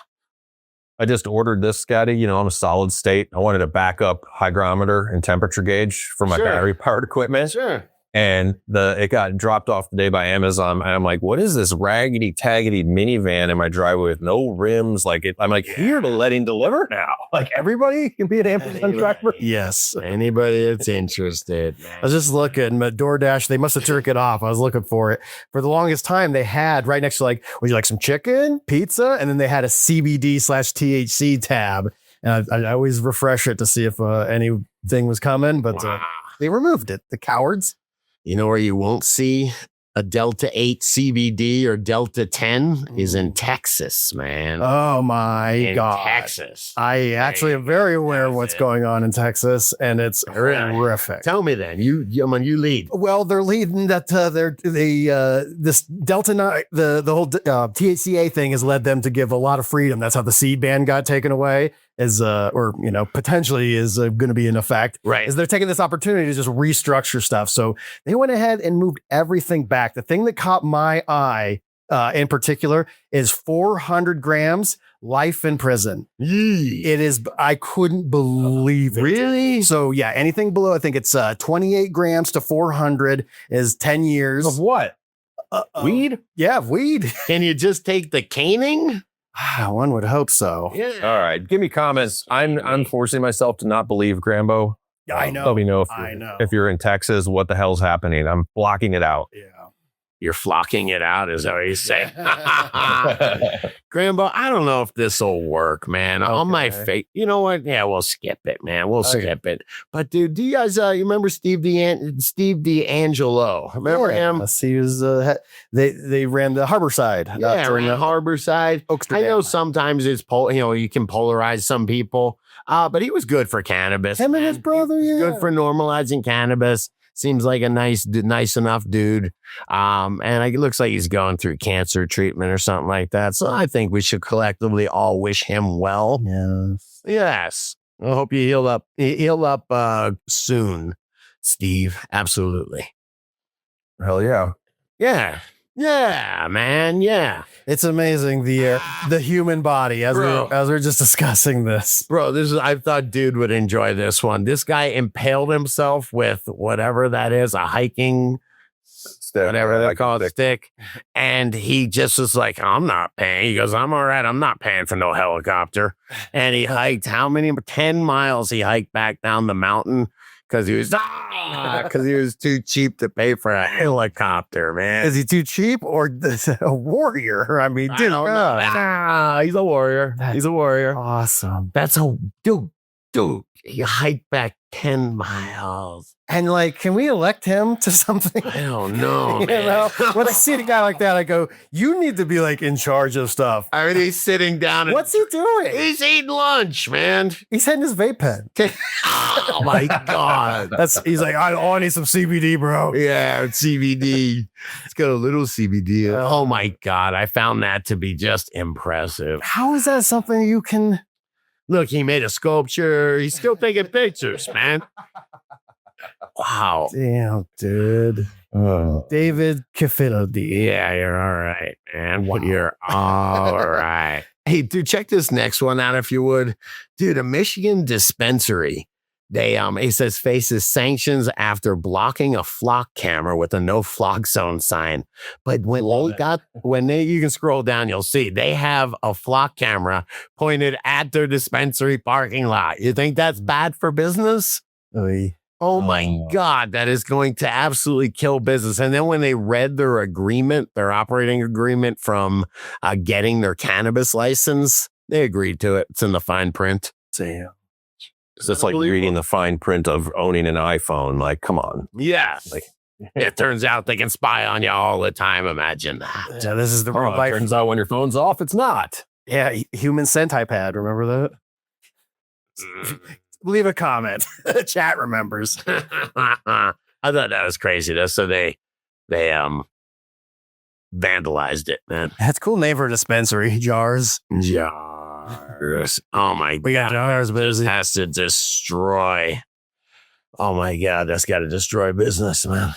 I just ordered this, Scotty. I'm a solid state. I wanted a backup hygrometer and temperature gauge for my battery powered equipment. Sure. And it got dropped off today by Amazon. And I'm like, what is this raggedy taggedy minivan in my driveway with no rims? I'm like, here to letting deliver now. Like, everybody can be an Amazon driver. Yes. Anybody that's interested. I was just looking, but DoorDash, they must have took it off. I was looking for it. For the longest time, they had right next to would you like some chicken, pizza? And then they had a CBD/THC tab. And I always refresh it to see if anything was coming, but they removed it. The cowards. You know where you won't see a Delta 8 CBD or Delta 10 is in Texas, man. Oh my in God. Texas. I actually am very aware of what's going on in Texas, and it's Really? horrific. Tell me then. You lead. Well, they're leading that this Delta 9, the whole THCA thing has led them to give a lot of freedom. That's how the seed ban got taken away, potentially is going to be in effect. Right. Is they're taking this opportunity to just restructure stuff. So they went ahead and moved everything back. The thing that caught my eye in particular is 400 grams, life in prison. It is, I couldn't believe it. Really? So yeah, anything below, I think it's 28 grams to 400 is 10 years. Of what? Weed? Yeah, weed. Can you just take the caning? One would hope so. Yeah. All right. Give me comments. I'm forcing myself to not believe Grambo. I know. Let me know if you're in Texas, what the hell's happening. I'm blocking it out. Yeah. You're flocking it out, is that what you say? Grambo, I don't know if this will work, man. On my face, you know what? Yeah, we'll skip it, man. We'll skip it. But dude, do you guys you remember Steve D'Angelo? Remember him? He was they ran the harbor side. Yeah, ran the harbor side. I know sometimes it's you can polarize some people. But he was good for cannabis. Him and his brother, yeah. Good for normalizing cannabis. Seems like a nice enough dude. And it looks like he's going through cancer treatment or something like that. So I think we should collectively all wish him well. Yes. I hope you heal up soon, Steve. Absolutely. Hell yeah. Yeah. Yeah, man. Yeah. It's amazing the human body as we're just discussing this. Bro, I thought dude would enjoy this one. This guy impaled himself with whatever that is, a hiking Stick. whatever they call it, stick. And he just was like, I'm not paying. He goes, I'm all right. I'm not paying for no helicopter. And he hiked 10 miles he hiked back down the mountain. because he was too cheap to pay for a helicopter, man. Is he too cheap or a warrior? I mean, dude, He's a warrior. He's a warrior. awesome. That's a dude. He hiked back 10 miles. And like, can we elect him to something? I don't know, You man. know, when I see a guy like that, I go, you need to be like in charge of stuff. I mean, he's sitting down and What's he doing? he's eating lunch, man. He's hitting his vape pen. Oh my God. He's like, I need some CBD, bro. Yeah, CBD. It's got a little CBD. Oh my God. I found that to be just impressive. How is that something you can? Look, he made a sculpture. He's still taking pictures, man. Wow. Damn, dude. David Kiffinity. Yeah, you're all right, man. Wow. You're all right. Hey, dude, check this next one out if you would. Dude, a Michigan dispensary. He says faces sanctions after blocking a flock camera with a no flock zone sign. But you can scroll down, you'll see they have a flock camera pointed at their dispensary parking lot. You think that's bad for business? Oy. Oh my God, that is going to absolutely kill business. And then when they read their agreement, their operating agreement from getting their cannabis license, they agreed to it. It's in the fine print. Damn. So it's like reading the fine print of owning an iPhone. Like, come on. Yeah. Like, It turns out they can spy on you all the time. Imagine that. Yeah, this is the real it life. turns out when your phone's off, it's not. Yeah, human Sentai pad. Remember that? Leave a comment. Chat remembers. I thought that was crazy though. So they vandalized it, man. That's a cool name for a dispensary. Jars. Jars. Oh my We got jars, but It has to destroy. Oh my God, that's got to destroy business, man.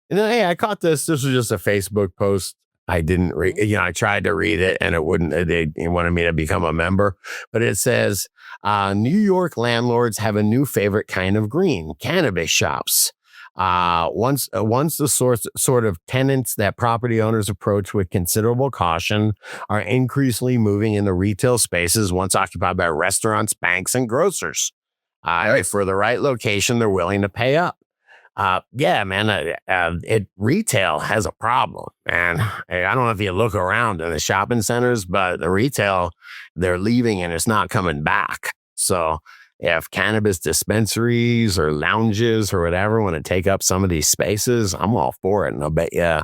And then, hey, I caught this. This was just a Facebook post. I didn't read, I tried to read it and it wouldn't, they wanted me to become a member, but it says, New York landlords have a new favorite kind of green, cannabis shops. Once the sort of tenants that property owners approach with considerable caution are increasingly moving into retail spaces once occupied by restaurants, banks, and grocers. For the right location, they're willing to pay up. Yeah, man, retail has a problem, man. I don't know if you look around in the shopping centers, but the retail, they're leaving and it's not coming back. So if cannabis dispensaries or lounges or whatever want to take up some of these spaces, I'm all for it. And I'll bet you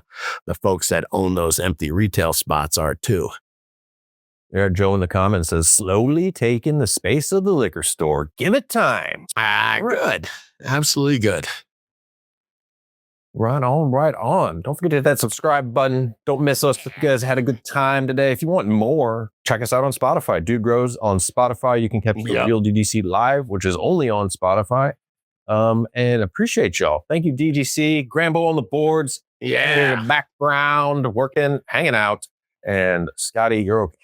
the folks that own those empty retail spots are too. There, Joe in the comments says, slowly taking the space of the liquor store. Give it time. Good. Absolutely good. Right on, right on. Don't forget to hit that subscribe button. Don't miss us. If you guys had a good time today. If you want more, check us out on Spotify. Dude Grows on Spotify. You can catch the Real DGC live, which is only on Spotify. And appreciate y'all. Thank you, DGC. Grambo on the boards. Yeah. In the background, working, hanging out. And Scotty, you're okay.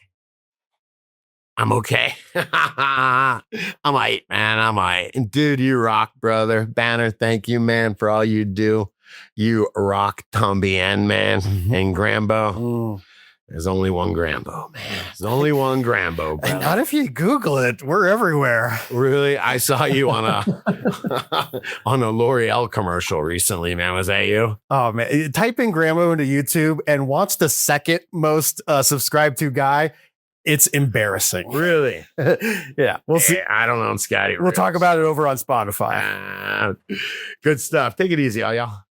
I'm okay. I'm all right, man. I'm all right. Dude, you rock, brother. Banner, thank you, man, for all you do. You rock Tombien, man. And Grambo. There's only one Grambo, man. There's only one Grambo, And brother. not if you Google it. We're everywhere. Really? I saw you on a on a L'Oreal commercial recently, man. Was that you? Oh, man. Type in Grambo into YouTube and watch the second most subscribed to guy. It's embarrassing. Really? Yeah. We'll see. I don't know, Scotty. We'll talk about it over on Spotify. Good stuff. Take it easy, all y'all.